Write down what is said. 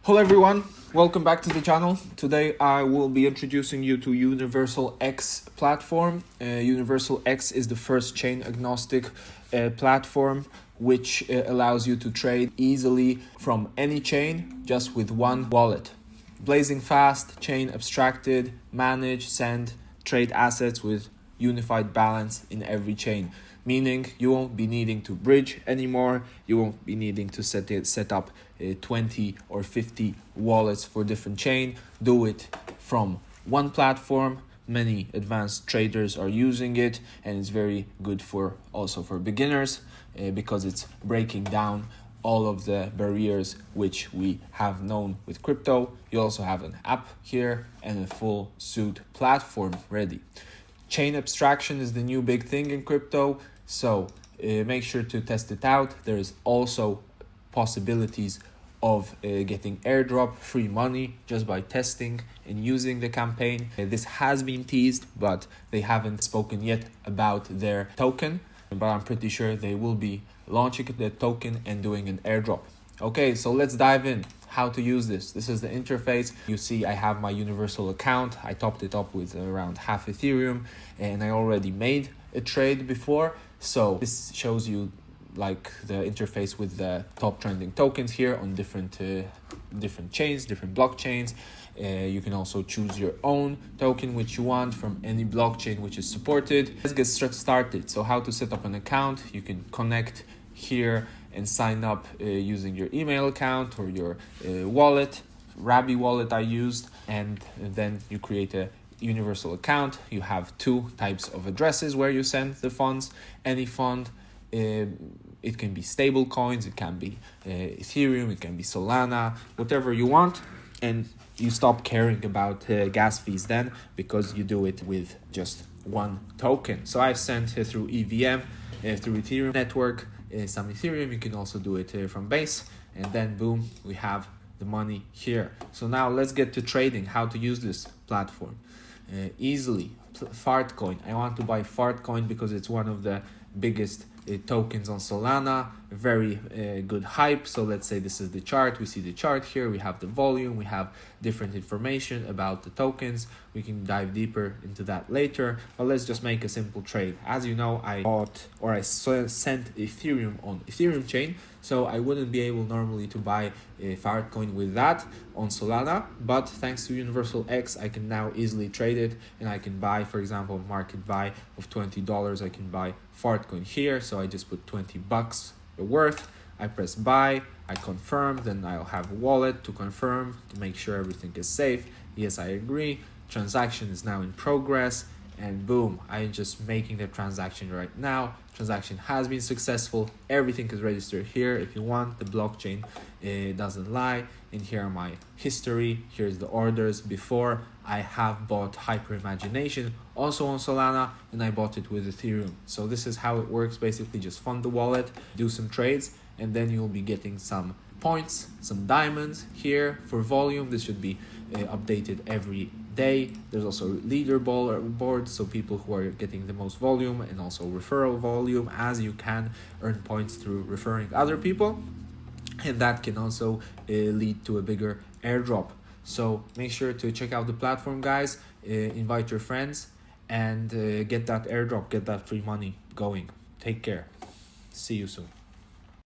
Hello everyone, welcome back to the channel. Today I will be introducing you to UniversalX platform. UniversalX is the first chain agnostic platform which allows you to trade easily from any chain just with one wallet. Blazing fast, chain abstracted, manage, send, trade assets with unified balance in every chain, meaning you won't be needing to bridge anymore. You won't be needing to set up 20 or 50 wallets for different chain. Do it from one platform. Many advanced traders are using it, and it's very good for beginners because it's breaking down all of the barriers which we have known with crypto. You also have an app here and a full suit platform ready. Chain abstraction is the new big thing in crypto, so make sure to test it out. There is also possibilities of getting airdrop free money just by testing and using the campaign. This has been teased, but they haven't spoken yet about their token, but I'm pretty sure they will be launching the token and doing an airdrop. Okay, so let's dive in. How to use this. This is the interface. You see I have my universal account. I topped it up with around half Ethereum and I already made a trade before. So this shows you like the interface with the top trending tokens here on different chains, different blockchains. You can also choose your own token which you want from any blockchain which is supported. Let's get started. So how to set up an account. You can connect here and sign up using your email account or your wallet. Rabby wallet I used, and then you create a universal account. You have two types of addresses where you send the funds. Any fund, it can be stable coins, it can be Ethereum, it can be Solana, whatever you want, and you stop caring about gas fees then because you do it with just one token. So I've sent through EVM, through Ethereum network, some Ethereum. You can also do it from Base, and then boom, we have the money here. So now let's get to trading. How to use this platform easily. Fartcoin. I want to buy Fartcoin because it's one of the biggest tokens on Solana. Very good hype. So let's say this is the chart. We see the chart here. We have the volume. We have different information about the tokens. We can dive deeper into that later, but let's just make a simple trade. As you know, I bought or I sent Ethereum on Ethereum chain, so I wouldn't be able normally to buy a Fartcoin with that on Solana, but thanks to UniversalX, I can now easily trade it, and I can buy, for example, market buy of $20. I can buy Fartcoin here, so I just put $20 worth. I press buy, I confirm, then I'll have a wallet to confirm to make sure everything is safe. Yes, I agree. Transaction is now in progress, and boom, I'm just making the transaction right now. Transaction has been successful. Everything is registered here. If you want, the blockchain doesn't lie. And here are my history. Here's the orders. Before, I have bought Hyperimagination also on Solana, and I bought it with Ethereum. So this is how it works. Basically, just fund the wallet, do some trades, and then you'll be getting some points, some diamonds here for volume. This should be updated every day. There's also leaderboard, so people who are getting the most volume, and also referral volume, as you can earn points through referring other people, and that can also lead to a bigger airdrop. So make sure to check out the platform, guys. Invite your friends and get that airdrop, get that free money going. Take care. See you soon.